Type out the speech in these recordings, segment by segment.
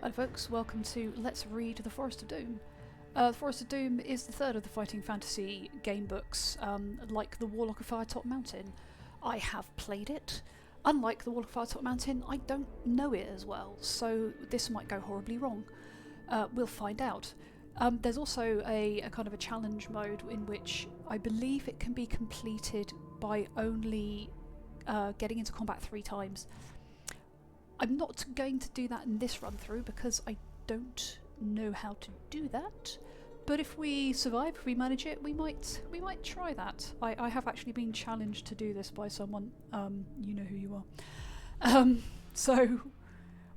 Hello folks, welcome to Let's Read The Forest of Doom. The Forest of Doom is the third of the fighting fantasy game books, like The Warlock of Firetop Mountain. I have played it. Unlike The Warlock of Firetop Mountain, I don't know it as well, so this might go horribly wrong. We'll find out. There's also a kind of a challenge mode in which I believe it can be completed by only getting into combat 3 times. I'm not going to do that in this run through because I don't know how to do that. But if we survive, if we manage it, we might try that. I have actually been challenged to do this by someone. You know who you are. So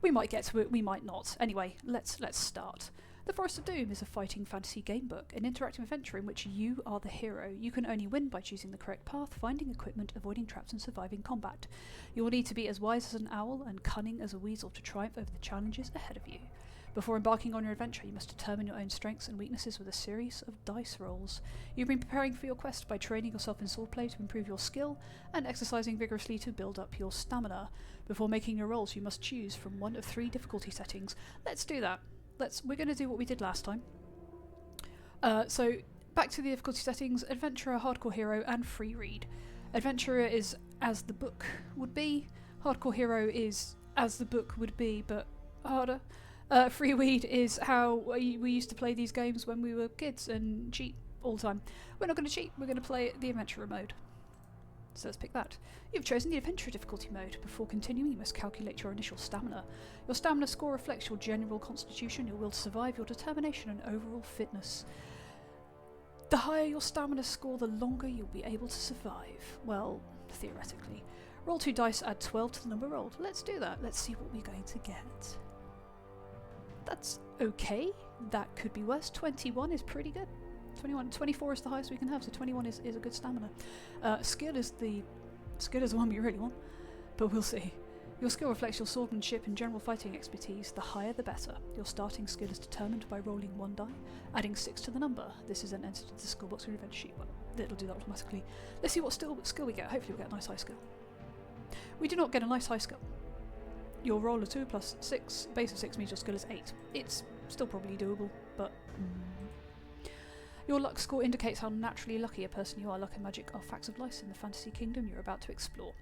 we might get to it, we might not. Anyway, let's start. The Forest of Doom is a fighting fantasy game book, an interactive adventure in which you are the hero. You can only win by choosing the correct path, finding equipment, avoiding traps and surviving combat. You will need to be as wise as an owl and cunning as a weasel to triumph over the challenges ahead of you. Before embarking on your adventure, you must determine your own strengths and weaknesses with a series of dice rolls. You've been preparing for your quest by training yourself in swordplay to improve your skill and exercising vigorously to build up your stamina. Before making your rolls, you must choose from one of 3 difficulty settings. Let's do that. We're going to do what we did last time. So back to the difficulty settings: Adventurer, Hardcore Hero, and Free Read. Adventurer is as the book would be. Hardcore Hero is as the book would be, but harder. Free Read is how we used to play these games when we were kids and cheat all the time. We're not going to cheat, we're going to play the Adventurer mode. So let's pick that. You've chosen the Adventurer difficulty mode. Before continuing, you must calculate your initial stamina. Your stamina score reflects your general constitution, your will to survive, your determination and overall fitness. The higher your stamina score, the longer you'll be able to survive. Well, theoretically. Roll 2 dice, add 12 to the number rolled. Let's do that. Let's see what we're going to get. That's okay. That could be worse. 21 is pretty good. 24 is the highest we can have, so 21 is a good stamina. Skill is the one we really want, but we'll see. Your skill reflects your swordsmanship and general fighting expertise. The higher the better. Your starting skill is determined by rolling 1 die, adding 6 to the number. This is then entered into the skill box in your adventure sheet. Well, it'll do that automatically. Let's see what skill we get. Hopefully we'll get a nice high skill. We do not get a nice high skill. Your roll of 2 plus 6, base of 6 means your skill is 8. It's still probably doable, but... Your luck score indicates how naturally lucky a person you are. Luck and magic are facts of life in the fantasy kingdom you're about to explore.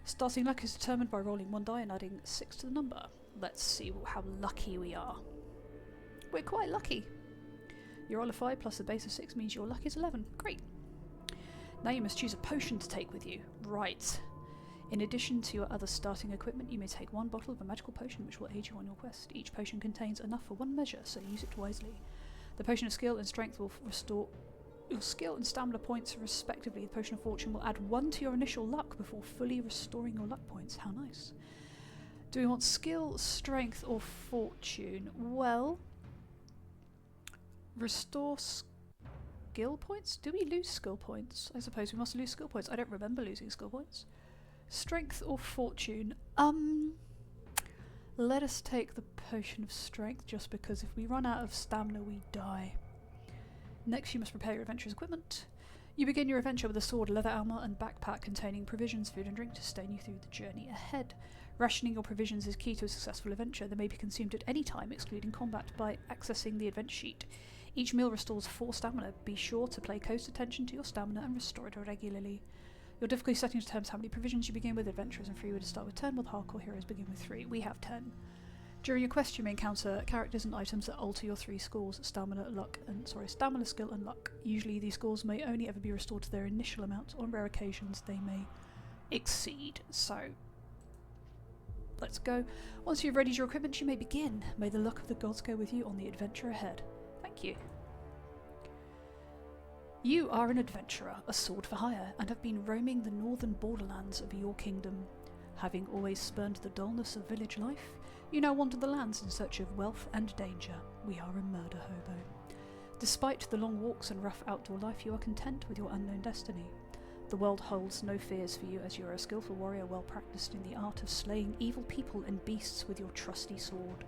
Starting luck is determined by rolling 1 die and adding 6 to the number. Let's see how lucky we are. We're quite lucky. Your roll of 5 plus a base of 6 means your luck is 11. Great. Now you must choose a potion to take with you. Right. In addition to your other starting equipment, you may take 1 bottle of a magical potion which will aid you on your quest. Each potion contains enough for 1 measure, so use it wisely. The potion of skill and strength will restore your skill and stamina points respectively. The potion of fortune will add 1 to your initial luck before fully restoring your luck points. How nice. Do we want skill, strength, or fortune? Well, restore skill points? Do we lose skill points? I suppose we must lose skill points. I don't remember losing skill points. Strength or fortune? Let us take the potion of strength, just because if we run out of stamina we die. Next you must prepare your adventurer's equipment. You begin your adventure with a sword, leather armour and backpack containing provisions, food and drink to sustain you through the journey ahead. Rationing your provisions is key to a successful adventure. They may be consumed at any time, excluding combat, by accessing the adventure sheet. Each meal restores 4 stamina. Be sure to pay close attention to your stamina and restore it regularly. Your difficulty settings determines how many provisions you begin with. Adventurers and free would start with 10, while hardcore heroes begin with 3. We have 10. During your quest you may encounter characters and items that alter your 3 scores, stamina, skill and luck. Usually these scores may only ever be restored to their initial amount. On rare occasions they may exceed. So, let's go. Once you've readied your equipment you may begin. May the luck of the gods go with you on the adventure ahead. Thank you. You are an adventurer, a sword for hire, and have been roaming the northern borderlands of your kingdom. Having always spurned the dullness of village life, you now wander the lands in search of wealth and danger. We are a murder hobo. Despite the long walks and rough outdoor life, you are content with your unknown destiny. The world holds no fears for you, as you are a skillful warrior well practiced in the art of slaying evil people and beasts with your trusty sword.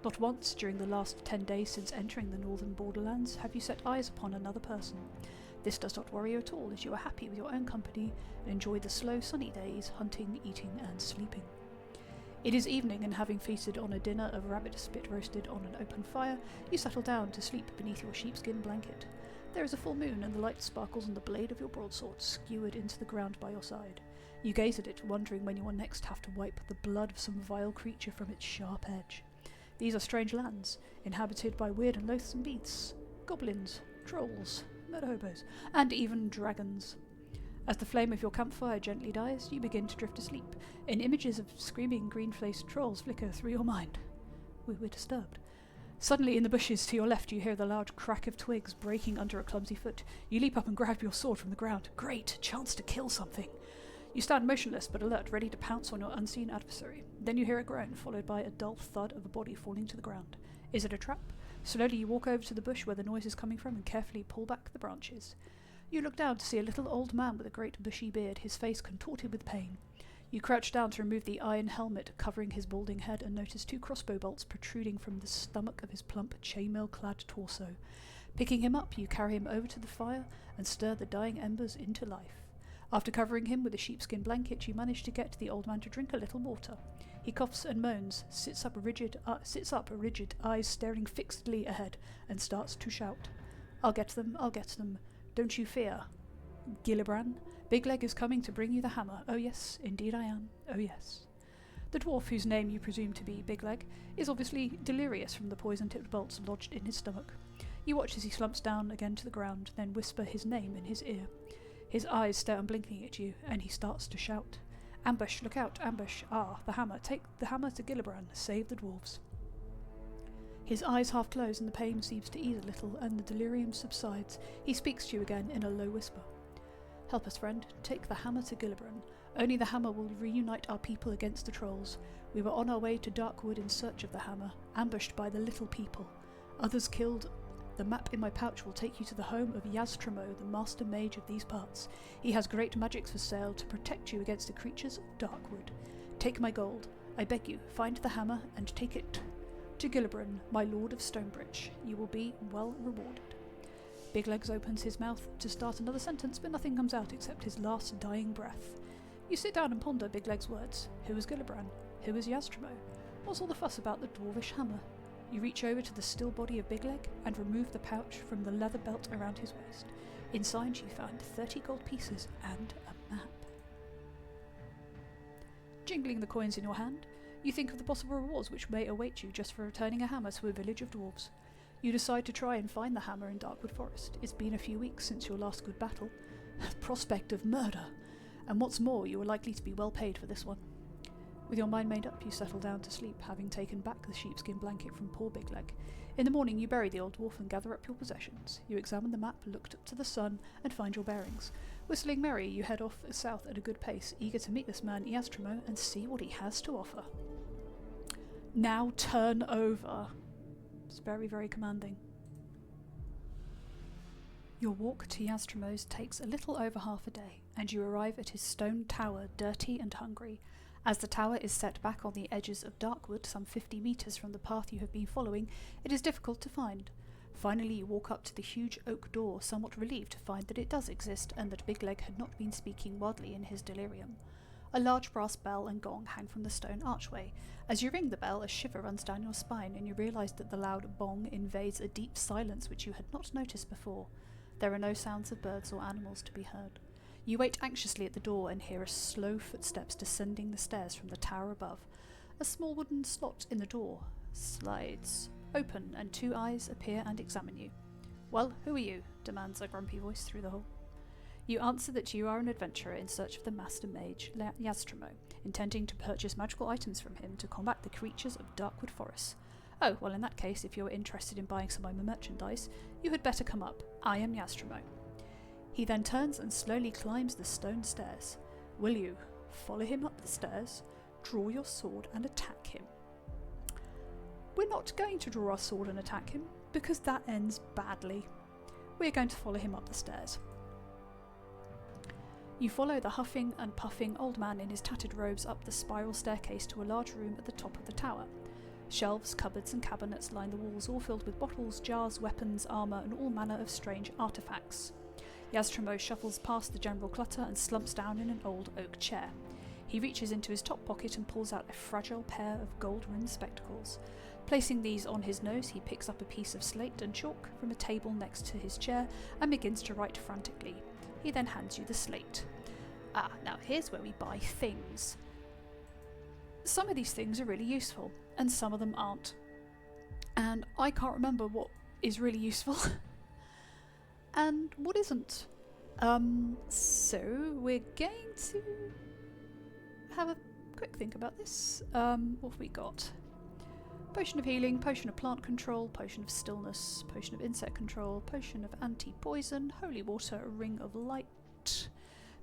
Not once during the last 10 days since entering the northern borderlands have you set eyes upon another person. This does not worry you at all, as you are happy with your own company and enjoy the slow sunny days, hunting, eating and sleeping. It is evening, and having feasted on a dinner of rabbit spit roasted on an open fire, you settle down to sleep beneath your sheepskin blanket. There is a full moon, and the light sparkles on the blade of your broadsword, skewered into the ground by your side. You gaze at it, wondering when you will next have to wipe the blood of some vile creature from its sharp edge. These are strange lands, inhabited by weird and loathsome beasts, goblins, trolls, murder hobos, and even dragons. As the flame of your campfire gently dies, you begin to drift asleep, and images of screaming green-faced trolls flicker through your mind. We're disturbed. Suddenly, in the bushes to your left, you hear the loud crack of twigs breaking under a clumsy foot. You leap up and grab your sword from the ground. Great! Chance to kill something! You stand motionless but alert, ready to pounce on your unseen adversary. Then you hear a groan, followed by a dull thud of a body falling to the ground. Is it a trap? Slowly you walk over to the bush where the noise is coming from and carefully pull back the branches. You look down to see a little old man with a great bushy beard, his face contorted with pain. You crouch down to remove the iron helmet covering his balding head and notice 2 crossbow bolts protruding from the stomach of his plump, chainmail-clad torso. Picking him up, you carry him over to the fire and stir the dying embers into life. After covering him with a sheepskin blanket, you manage to get the old man to drink a little water. He coughs and moans, sits up rigid, eyes staring fixedly ahead, and starts to shout. I'll get them, I'll get them. Don't you fear. Gillibrand, Bigleg is coming to bring you the hammer. Oh yes, indeed I am. Oh yes. The dwarf, whose name you presume to be Bigleg, is obviously delirious from the poison-tipped bolts lodged in his stomach. You watch as he slumps down again to the ground, then whisper his name in his ear. His eyes stare unblinking at you, and he starts to shout. Ambush, look out, ambush. Ah, the hammer. Take the hammer to Gillibrand. Save the dwarves. His eyes half close and the pain seems to ease a little, and the delirium subsides. He speaks to you again in a low whisper. Help us, friend. Take the hammer to Gillibrand. Only the hammer will reunite our people against the trolls. We were on our way to Darkwood in search of the hammer, ambushed by the little people. Others killed. The map in my pouch will take you to the home of Yaztremo, the master mage of these parts. He has great magics for sale to protect you against the creatures of Darkwood. Take my gold. I beg you, find the hammer and take it to Gillibrand, my lord of Stonebridge. You will be well rewarded. Biglegs opens his mouth to start another sentence, but nothing comes out except his last dying breath. You sit down and ponder Bigleg's words. Who is Gillibrand? Who is Yaztremo? What's all the fuss about the dwarvish hammer? You reach over to the still body of Bigleg and remove the pouch from the leather belt around his waist. Inside you find 30 gold pieces and a map. Jingling the coins in your hand, you think of the possible rewards which may await you just for returning a hammer to a village of dwarves. You decide to try and find the hammer in Darkwood Forest. It's been a few weeks since your last good battle. Prospect of murder! And what's more, you are likely to be well paid for this one. With your mind made up, you settle down to sleep, having taken back the sheepskin blanket from poor Bigleg. In the morning, you bury the old dwarf and gather up your possessions. You examine the map, look up to the sun, and find your bearings. Whistling merry, you head off south at a good pace, eager to meet this man Yaztremo and see what he has to offer. Now turn over. It's very, very commanding. Your walk to Yaztremo's takes a little over half a day, and you arrive at his stone tower, dirty and hungry. As the tower is set back on the edges of Darkwood, some 50 metres from the path you have been following, it is difficult to find. Finally, you walk up to the huge oak door, somewhat relieved to find that it does exist and that Bigleg had not been speaking wildly in his delirium. A large brass bell and gong hang from the stone archway. As you ring the bell, a shiver runs down your spine, and you realise that the loud bong invades a deep silence which you had not noticed before. There are no sounds of birds or animals to be heard. You wait anxiously at the door and hear a slow footsteps descending the stairs from the tower above. A small wooden slot in the door slides open, and 2 eyes appear and examine you. Well, who are you? Demands a grumpy voice through the hole. You answer that you are an adventurer in search of the master mage, Yaztremo, intending to purchase magical items from him to combat the creatures of Darkwood Forest. Oh, well, in that case, if you're interested in buying some of my merchandise, you had better come up. I am Yaztremo. He then turns and slowly climbs the stone stairs. Will you follow him up the stairs, draw your sword and attack him? We're not going to draw our sword and attack him, because that ends badly. We're going to follow him up the stairs. You follow the huffing and puffing old man in his tattered robes up the spiral staircase to a large room at the top of the tower. Shelves, cupboards and cabinets line the walls, all filled with bottles, jars, weapons, armour and all manner of strange artefacts. Yaztremo shuffles past the general clutter and slumps down in an old oak chair. He reaches into his top pocket and pulls out a fragile pair of gold-rimmed spectacles. Placing these on his nose, he picks up a piece of slate and chalk from a table next to his chair and begins to write frantically. He then hands you the slate. Ah, now here's where we buy things. Some of these things are really useful, and some of them aren't. And I can't remember what is really useful and what isn't. So we're going to have a quick think about this. What have we got? Potion of healing, potion of plant control, potion of stillness, potion of insect control, potion of anti-poison, holy water, ring of light,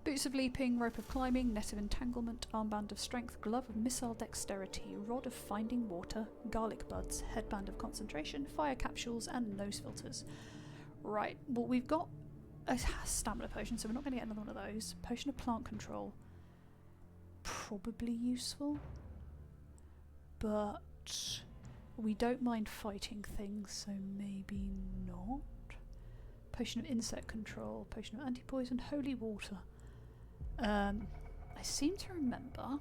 boots of leaping, rope of climbing, net of entanglement, armband of strength, glove of missile dexterity, rod of finding water, garlic buds, headband of concentration, fire capsules, and nose filters. Right, well, we've got a stamina potion, so we're not going to get another one of those. Potion of plant control, probably useful, but we don't mind fighting things, so maybe not. Potion of insect control, potion of anti-poison, holy water. I seem to remember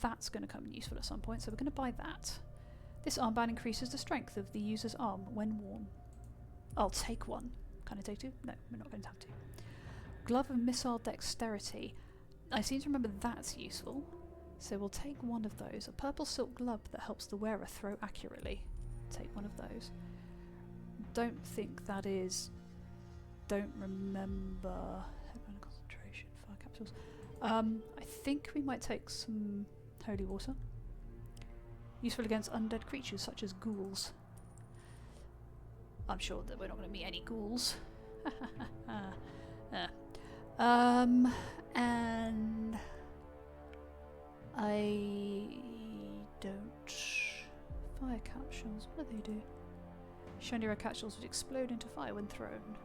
that's going to come in useful at some point, so we're going to buy that. This armband increases the strength of the user's arm when worn. I'll take one. Can I take two? No, we're not going to have to. Glove of missile dexterity. I seem to remember that's useful, so we'll take one of those. A purple silk glove that helps the wearer throw accurately. Take one of those. Don't think that is... Don't remember... Headband of concentration, fire capsules. I think we might take some holy water. Useful against undead creatures such as ghouls. I'm sure that we're not going to meet any ghouls. And I don't... Fire capsules, what do they do? Shiny red capsules would explode into fire when thrown.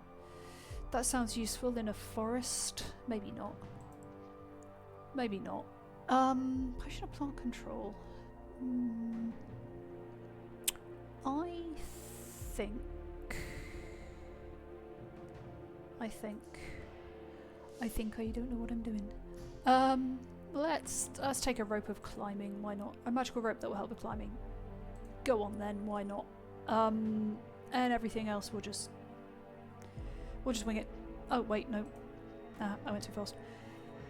That sounds useful in a forest. Maybe not. Maybe not. Potion of plant control. I think I don't know what I'm doing. Let's take a rope of climbing, why not? A magical rope that will help with climbing. Go on then, why not? And everything else we'll just wing it. Oh wait, no. I went too fast.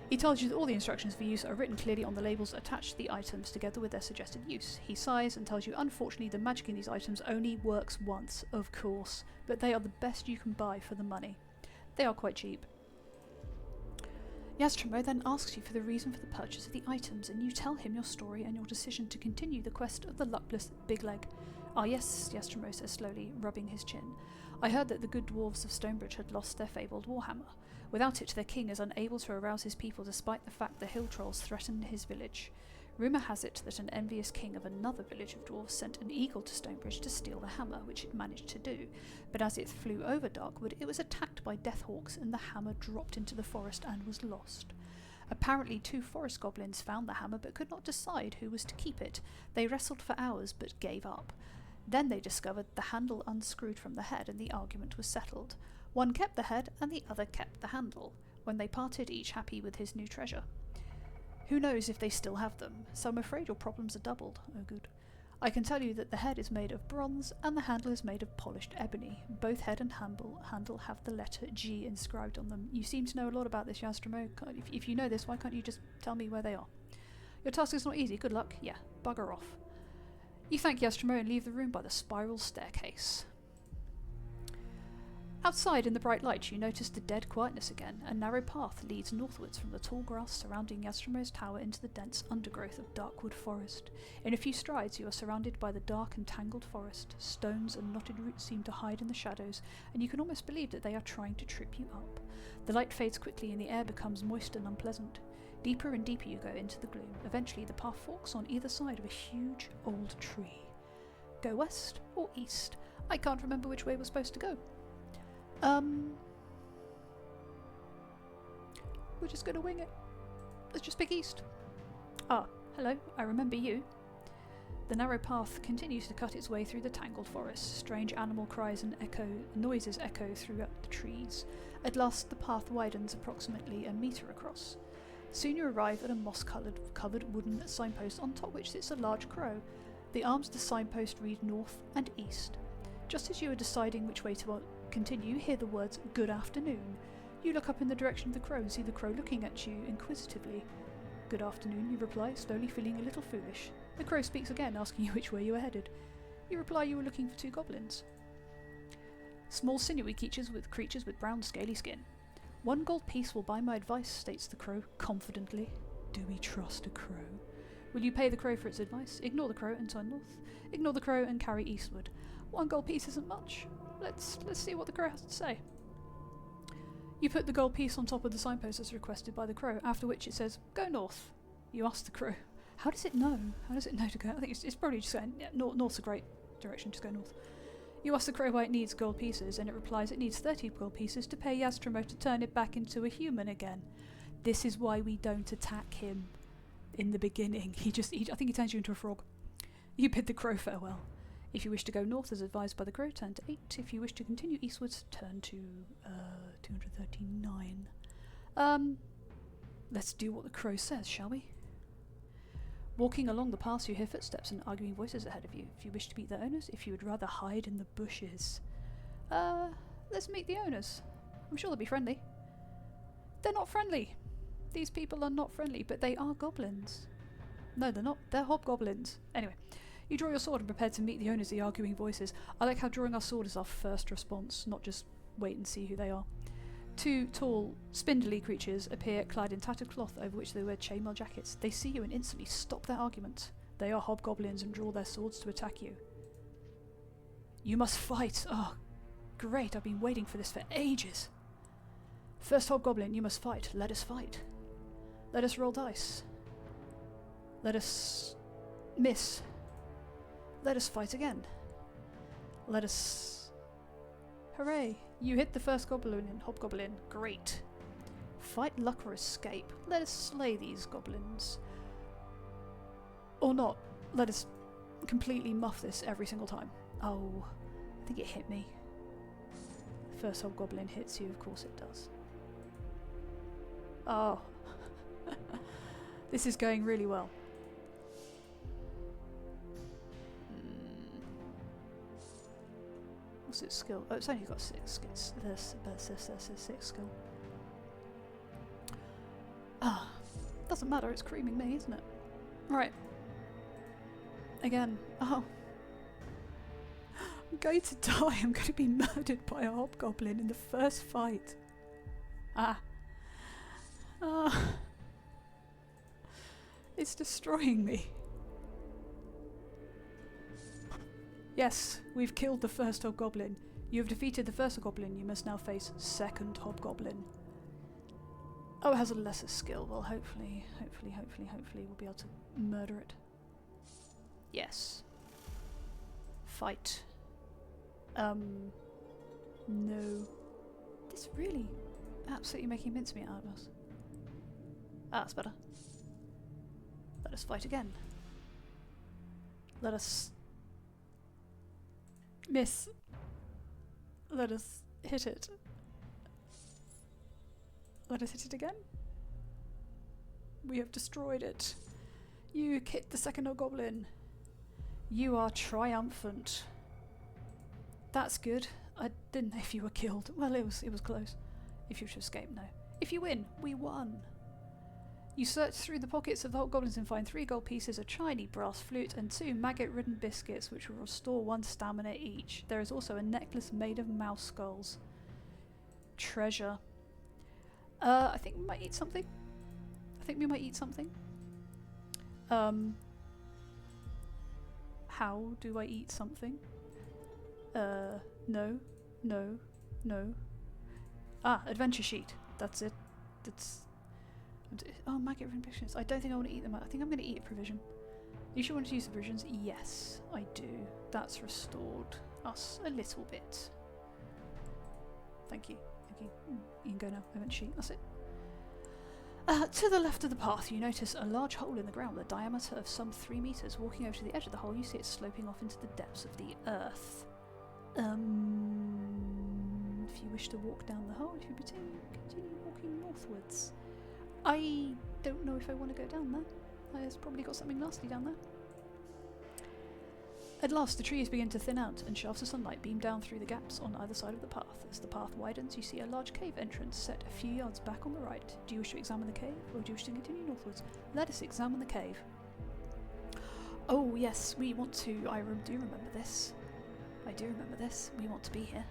He tells you that all the instructions for use are written clearly on the labels attached to the items together with their suggested use. He sighs and tells you unfortunately the magic in these items only works once, of course, but they are the best you can buy for the money. They are quite cheap. Yastrimo then asks you for the reason for the purchase of the items, and you tell him your story and your decision to continue the quest of the luckless Big Leg. Ah yes, Yastrimo says slowly, rubbing his chin. I heard that the good dwarves of Stonebridge had lost their fabled warhammer. Without it, their king is unable to arouse his people despite the fact the hill trolls threaten his village. Rumour has it that an envious king of another village of dwarves sent an eagle to Stonebridge to steal the hammer, which it managed to do, but as it flew over Darkwood, it was attacked by deathhawks and the hammer dropped into the forest and was lost. Apparently 2 forest goblins found the hammer but could not decide who was to keep it. They wrestled for hours but gave up. Then they discovered the handle unscrewed from the head and the argument was settled. One kept the head and the other kept the handle. When they parted, each happy with his new treasure. Who knows if they still have them, so I'm afraid your problems are doubled. Oh good. I can tell you that the head is made of bronze and the handle is made of polished ebony. Both head and handle have the letter G inscribed on them. You seem to know a lot about this, Yastrimo. If you know this, why can't you just tell me where they are? Your task is not easy. Good luck. Yeah, bugger off. You thank Yastrimo and leave the room by the spiral staircase. Outside in the bright light you notice the dead quietness again. A narrow path leads northwards from the tall grass surrounding Yastrimo's tower into the dense undergrowth of Darkwood Forest. In a few strides you are surrounded by the dark and tangled forest. Stones and knotted roots seem to hide in the shadows, and you can almost believe that they are trying to trip you up. The light fades quickly and the air becomes moist and unpleasant. Deeper and deeper you go into the gloom. Eventually the path forks on either side of a huge old tree. Go west or east? I can't remember which way we're supposed to go. We're just gonna wing it. Let's just pick east. Ah, hello, I remember you. The narrow path continues to cut its way through the tangled forest. Strange animal cries and noises echo throughout the trees. At last the path widens approximately a metre across. Soon you arrive at a moss-covered wooden signpost on top which sits a large crow. The arms of the signpost read north and east. Just as you are deciding which way to continue, you hear the words, "Good afternoon." You look up in the direction of the crow and see the crow looking at you inquisitively. "Good afternoon," you reply, slowly feeling a little foolish. The crow speaks again, asking you which way you are headed. You reply you were looking for 2 goblins. "Small sinewy creatures with brown scaly skin. 1 gold piece will buy my advice," states the crow, confidently. Do we trust a crow? Will you pay the crow for its advice? Ignore the crow and turn north. Ignore the crow and carry eastward. 1 gold piece isn't much. Let's see what the crow has to say. You put the gold piece on top of the signpost as requested by the crow, after which it says, "Go north." You ask the crow, how does it know? How does it know to go? I think it's probably just going, yeah, north's a great direction, just go north. You ask the crow why it needs gold pieces, and it replies it needs 30 gold pieces to pay Yaztramo to turn it back into a human again. This is why we don't attack him in the beginning. I think he turns you into a frog. You bid the crow farewell. If you wish to go north as advised by the crow, turn to 8. If you wish to continue eastwards, turn to 239. Let's do what the crow says, shall we? Walking along the path, you hear footsteps and arguing voices ahead of you. If you wish to meet their owners, if you would rather hide in the bushes. Let's meet the owners. I'm sure they'll be friendly. They're not friendly. These people are not friendly, but they are goblins. No, they're not. They're hobgoblins. Anyway, you draw your sword and prepare to meet the owners of the arguing voices. I like how drawing our sword is our first response, not just wait and see who they are. 2 tall, spindly creatures appear clad in tattered cloth over which they wear chainmail jackets. They see you and instantly stop their argument. They are hobgoblins and draw their swords to attack you. You must fight! Oh, great, I've been waiting for this for ages. First hobgoblin, you must fight. Let us fight. Let us roll dice. Let us miss. Let us fight again. Let us... Hooray! You hit the first hobgoblin. Great. Fight, luck, or escape. Let us slay these goblins. Or not. Let us completely muff this every single time. Oh, I think it hit me. The first hobgoblin hits you, of course it does. Oh. This is going really well. What's its skill? Oh, it's only got 6 skills. There's 6 skill. Ah, doesn't matter, it's creaming me, isn't it? Right. Again. Oh. I'm going to die. I'm going to be murdered by a hobgoblin in the first fight. Ah. Ah. It's destroying me. Yes, we've killed the first hobgoblin. You have defeated the first hobgoblin. You must now face second hobgoblin. Oh, it has a lesser skill. Well, hopefully we'll be able to murder it. Yes. Fight. No. This really absolutely making mincemeat out of us. Ah, that's better. Let us fight again. Let us miss. Let us hit it. Let us hit it again. We have destroyed it. You hit the second hobgoblin. You are triumphant. That's good. I didn't know if you were killed. Well, it was close. If you should escape, no. If you win, we won. You search through the pockets of the hobgoblins and find 3 gold pieces, a shiny brass flute, and 2 maggot-ridden biscuits, which will restore 1 stamina each. There is also a necklace made of mouse skulls. Treasure. I think we might eat something. How do I eat something? No. Ah, adventure sheet. That's it. Oh, maggot-ridden biscuits. I don't think I want to eat them. I think I'm going to eat a provision. You should want to use the provisions? Yes, I do. That's restored us a little bit. Thank you. You can go now. Adventure sheet. That's it. To the left of the path, you notice a large hole in the ground with a diameter of some 3 meters. Walking over to the edge of the hole, you see it sloping off into the depths of the earth. If you wish to walk down the hole, if you continue walking northwards. I don't know if I want to go down there. It's probably got something nasty down there. At last, the trees begin to thin out, and shafts of sunlight beam down through the gaps on either side of the path. As the path widens, you see a large cave entrance set a few yards back on the right. Do you wish to examine the cave, or do you wish to continue northwards? Let us examine the cave. Oh yes, we want to. Do remember this. I do remember this. We want to be here.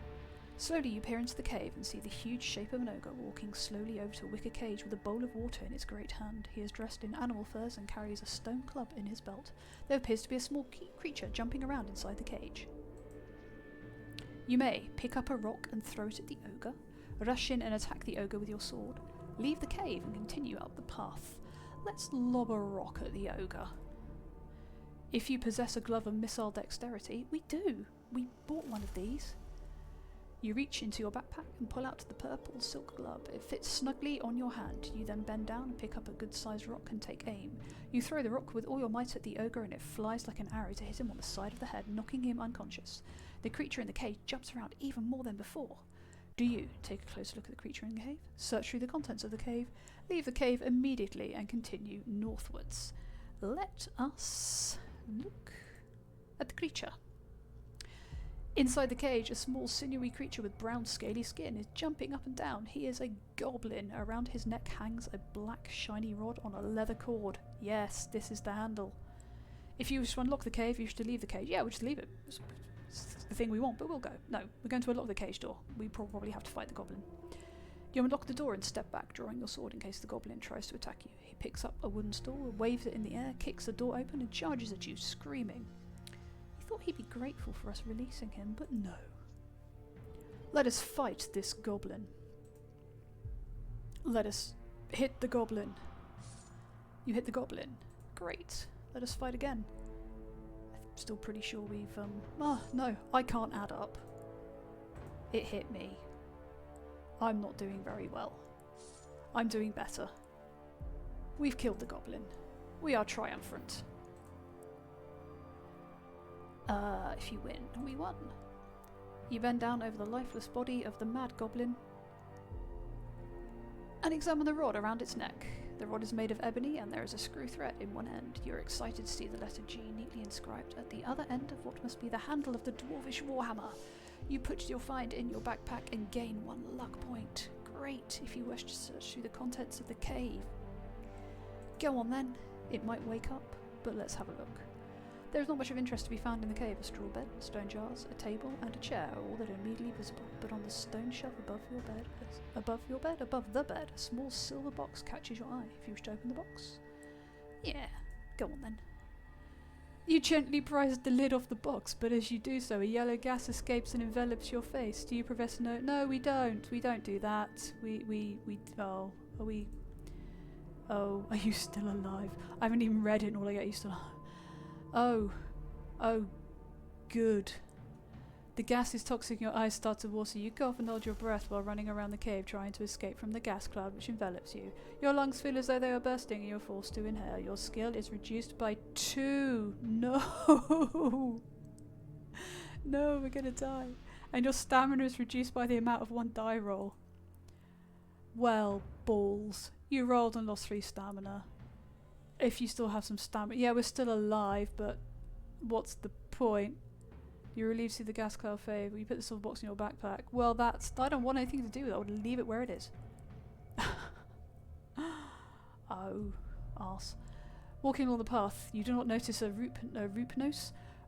Slowly you peer into the cave and see the huge shape of an ogre walking slowly over to a wicker cage with a bowl of water in his great hand. He is dressed in animal furs and carries a stone club in his belt. There appears to be a small creature jumping around inside the cage. You may pick up a rock and throw it at the ogre, rush in and attack the ogre with your sword, leave the cave and continue up the path. Let's lob a rock at the ogre. If you possess a glove of missile dexterity, we do. We bought one of these. You reach into your backpack and pull out the purple silk glove. It fits snugly on your hand. You then bend down and pick up a good-sized rock and take aim. You throw the rock with all your might at the ogre and it flies like an arrow to hit him on the side of the head, knocking him unconscious. The creature in the cage jumps around even more than before. Do you take a closer look at the creature in the cave, search through the contents of the cave, leave the cave immediately and continue northwards. Let us look at the creature. Inside the cage, a small sinewy creature with brown scaly skin is jumping up and down. He is a goblin. Around his neck hangs a black shiny rod on a leather cord. Yes, this is the handle. If you wish to unlock the cave, you wish to leave the cage. Yeah, we'll just leave it. It's the thing we want, but we'll go. No, we're going to unlock the cage door. We probably have to fight the goblin. You unlock the door and step back, drawing your sword in case the goblin tries to attack you. He picks up a wooden stool, waves it in the air, kicks the door open and charges at you, screaming. Thought he'd be grateful for us releasing him, but no. Let us fight this goblin. Let us hit the goblin. You hit the goblin. Great. Let us fight again. I'm still pretty sure we've, no, I can't add up. It hit me. I'm not doing very well. I'm doing better. We've killed the goblin. We are triumphant. If you win, we won. You bend down over the lifeless body of the mad goblin and examine the rod around its neck. The rod is made of ebony and there is a screw thread in one end. You're excited to see the letter G neatly inscribed at the other end of what must be the handle of the dwarvish warhammer. You put your find in your backpack and gain 1 luck point. Great if you wish to search through the contents of the cave. Go on then. It might wake up, but let's have a look. There is not much of interest to be found in the cave. A straw bed, stone jars, a table and a chair are all that are immediately visible, but on the stone shelf above the bed, a small silver box catches your eye. If you wish to open the box. Yeah, go on then. You gently prise the lid off the box, but as you do so, a yellow gas escapes and envelops your face. Do you profess no? No, we don't. We don't do that. Oh, are we? Oh, are you still alive? I haven't even read it and all I get, are you still alive? Oh, good. The gas is toxic and your eyes start to water. You cough and hold your breath while running around the cave trying to escape from the gas cloud which envelops you. Your lungs feel as though they are bursting and you're forced to inhale. Your skill is reduced by 2. No! No, we're gonna die. And your stamina is reduced by the amount of 1 die roll. Well, balls. You rolled and lost 3 stamina. If you still have some stamina. Yeah, we're still alive, but what's the point? You're relieved to see the gas cloud fade. You put the silver box in your backpack. Well, I don't want anything to do with it. I would leave it where it is. Oh, arse. Walking along the path, you do not notice a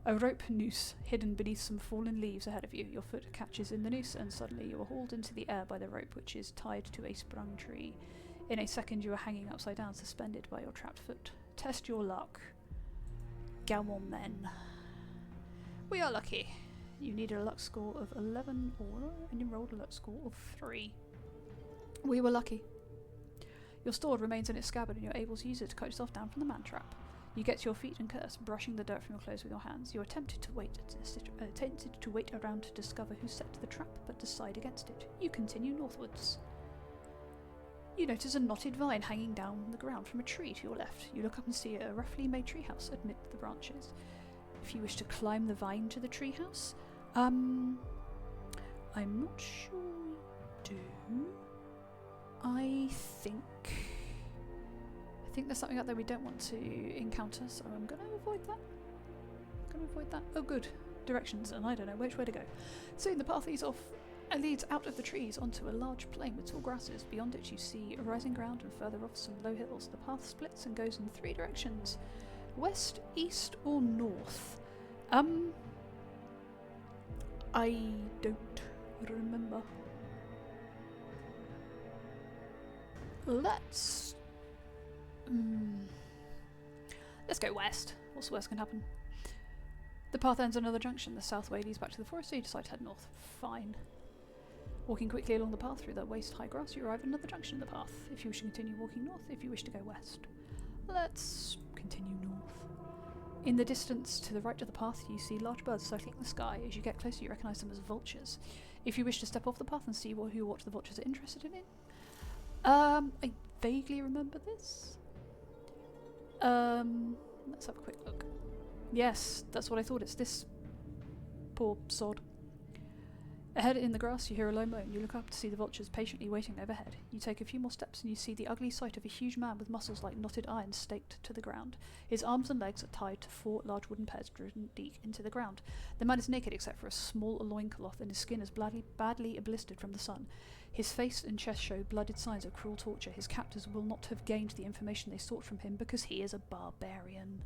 rope noose hidden beneath some fallen leaves ahead of you. Your foot catches in the noose and suddenly you are hauled into the air by the rope which is tied to a sprung tree. In a second you are hanging upside down, suspended by your trapped foot. Test your luck. Go on then. We are lucky. You needed a luck score of 11 and you rolled a luck score of 3. We were lucky. Your sword remains in its scabbard and you're able to use it to cut yourself down from the man trap. You get to your feet and curse, brushing the dirt from your clothes with your hands. You're tempted to wait around to discover who set the trap, but decide against it. You continue northwards. You notice a knotted vine hanging down the ground from a tree to your left. You look up and see a roughly made treehouse amid the branches. If you wish to climb the vine to the treehouse, I'm not sure you do. I think think there's something out there we don't want to encounter, so I'm going to avoid that. Oh good, directions, and I don't know which way to go. Soon the path leads out of the trees onto a large plain with tall grasses. Beyond it you see a rising ground and further off some low hills. The path splits and goes in 3 directions. West, east or north? I don't remember. Let's go west. What's the worst can happen? The path ends at another junction. The south way leads back to the forest, so you decide to head north. Fine. Walking quickly along the path through the waist-high grass, you arrive at another junction in the path. If you wish to continue walking north, if you wish to go west. Let's continue north. In the distance to the right of the path, you see large birds circling the sky. As you get closer, you recognise them as vultures. If you wish to step off the path and see what the vultures are interested in, I vaguely remember this. Let's have a quick look. Yes, that's what I thought. It's this poor sod. Ahead in the grass, you hear a low moan. You look up to see the vultures patiently waiting overhead. You take a few more steps and you see the ugly sight of a huge man with muscles like knotted iron staked to the ground. His arms and legs are tied to 4 large wooden pegs driven deep into the ground. The man is naked except for a small loincloth, and his skin is badly blistered from the sun. His face and chest show blooded signs of cruel torture. His captors will not have gained the information they sought from him because he is a barbarian.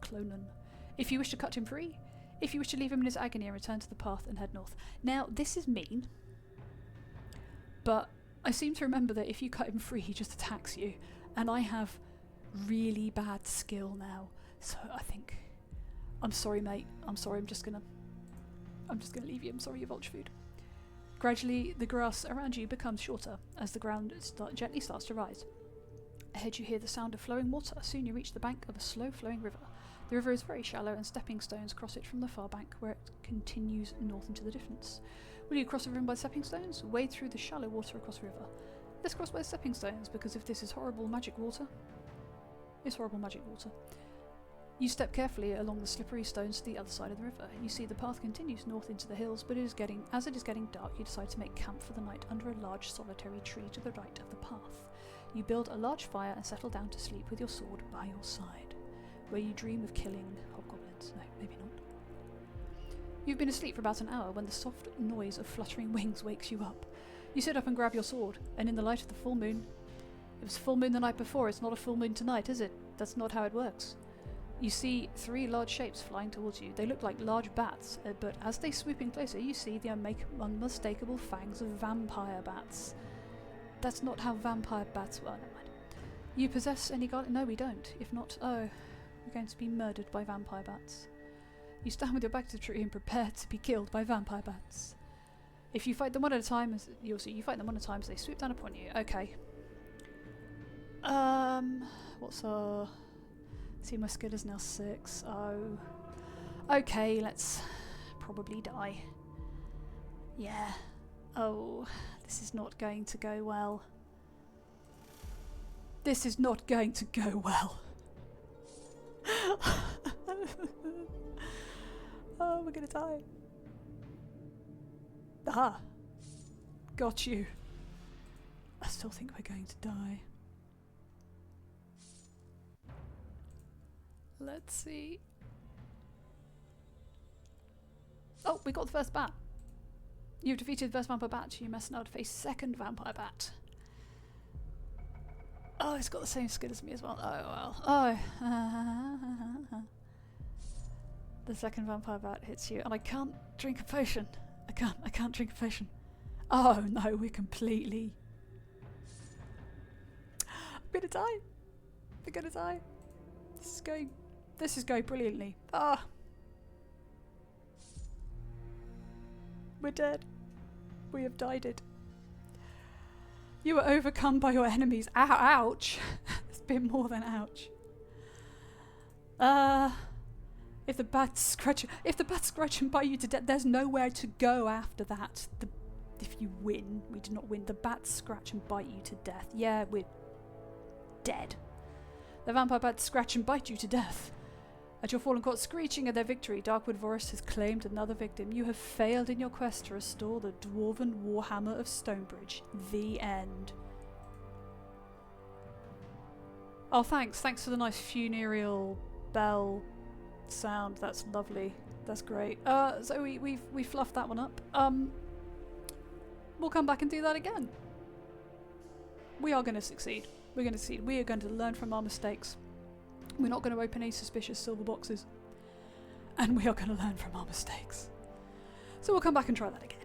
Clonan. If you wish to cut him free, if you wish to leave him in his agony and return to the path and head north. Now, this is mean, but I seem to remember that if you cut him free, he just attacks you, and I have really bad skill now, so I think... I'm sorry, mate. I'm sorry, I'm just gonna leave you. I'm sorry, you're vulture food. Gradually, the grass around you becomes shorter as the ground gently starts to rise. Ahead you hear the sound of flowing water. Soon you reach the bank of a slow-flowing river. The river is very shallow and stepping stones cross it from the far bank where it continues north into the distance. Will you cross the river by stepping stones? Wade through the shallow water across the river. Let's cross by stepping stones because if this is horrible magic water, it's horrible magic water. You step carefully along the slippery stones to the other side of the river. You see the path continues north into the hills, but as it is getting dark, you decide to make camp for the night under a large solitary tree to the right of the path. You build a large fire and settle down to sleep with your sword by your side, where you dream of killing hobgoblins. No, maybe not. You've been asleep for about an hour when the soft noise of fluttering wings wakes you up. You sit up and grab your sword, and in the light of the full moon... It was full moon the night before, it's not a full moon tonight, is it? That's not how it works. You see 3 large shapes flying towards you. They look like large bats, but as they swoop in closer, you see the unmistakable fangs of vampire bats. That's not how vampire bats work. Never mind. You possess any garlic? No, we don't. If not, oh, we're going to be murdered by vampire bats. You stand with your back to the tree and prepare to be killed by vampire bats. If you fight them one at a time, you fight them one at a time as they swoop down upon you. Okay. What's our... See, my skill is now 6. Oh. Okay, let's probably die. Yeah. Oh, this is not going to go well. This is not going to go well. Oh, we're gonna die. Ah. Got you. I still think we're going to die. Let's see. Oh, we got the first bat. You've defeated the first vampire bat. You must now face second vampire bat. Oh, it's got the same skill as me as well. Oh, well. Oh. The second vampire bat hits you, and I can't drink a potion. I can't drink a potion. Oh no, we're completely... I'm gonna die. We're gonna die. This is going brilliantly. Ah. We're dead. We have died it. You were overcome by your enemies. Ouch! It's been more than ouch. If the bats scratch and bite you to death, there's nowhere to go after that. If you win, we did not win. The bats scratch and bite you to death. Yeah, we're dead. The vampire bats scratch and bite you to death. At your fallen court, screeching at their victory, Darkwood Forest has claimed another victim. You have failed in your quest to restore the Dwarven Warhammer of Stonebridge. The end. Oh, thanks. Thanks for the nice funereal bell sound. That's lovely. That's great. So we fluffed that one up. We'll come back and do that again. We are going to succeed. We're going to succeed. We are going to learn from our mistakes. We're not going to open any suspicious silver boxes. And we are going to learn from our mistakes. So we'll come back and try that again.